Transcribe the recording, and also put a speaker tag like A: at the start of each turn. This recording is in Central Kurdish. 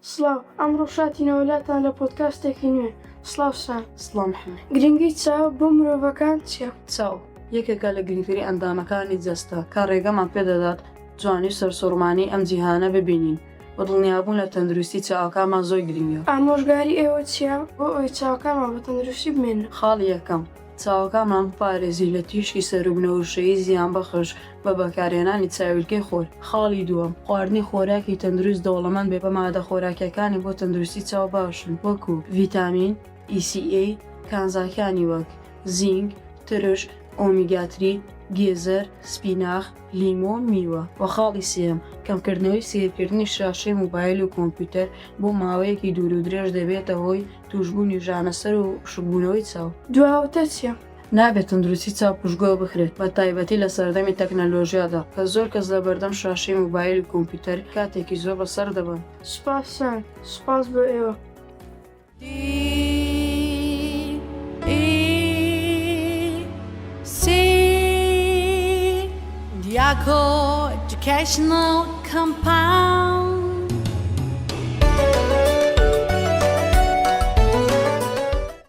A: سڵاو، ئەمڕۆ شاتینەوە لاتان لە پۆدکاستێکی نوێ. سڵاوسان.
B: سڵام محەممەد.
A: گرنگی چاو بۆ مرۆڤەکان چییە؟
B: چاو یەکێکە لە گرنگترین ئەندامەکانی جەستە کە ڕێگەمان پێدەدات جوانی سەرسوڕمانی ئەم جیهانە ببینین. بە دڵنیابوون لە تەندروستی چاوەکانمان زۆر گرنگە.
A: ئامۆژگاری ئێوە چییە بۆ ئەوەی چاوەکانمان بە تەندروستی بمێنن؟
B: خاڵی یەکەم، چاوەکانمان بپارێزی لە تیشکی سەربنەوشەیی زیان بەخش بە بەکارهێنانی چاویلکەی خۆر. خاڵی دووەم، خواردنی خۆراکی تەندروست دەوڵەمەند بێ بە مادە خۆراکیەکانی بۆ تەندروستی چاو باشن، وەکو ڤیتامین، ECA، کانزاکانی وەک زینگ، ترش، ئۆمیگا-3، گێزەر، سپیناخ، لیمۆ، میوە. و خاڵی سێم، کەمکردنەوەی سیرکردنی شاشەی موبایل و کۆمپیوتەر بۆ ماوەیەکی دوور و درێژ دەبێتە هۆی توشبوونی ژانەسەر و شبوونەوەی چاو.
A: دواوەتە چییە؟
B: نابێت تەندروستی چاو پشتگۆ بخرێت، بە تایبەتی لە سەردەمی تەکنەلۆژیادا کە زۆر کەس لە بەردەم شاشەی موبایل و کۆمپیوتەر کاتێکی زۆر بەسەر دەبن.
A: سوپاسان، سوپاس بۆ ئێوە.
C: دیاکۆ Educational Compound.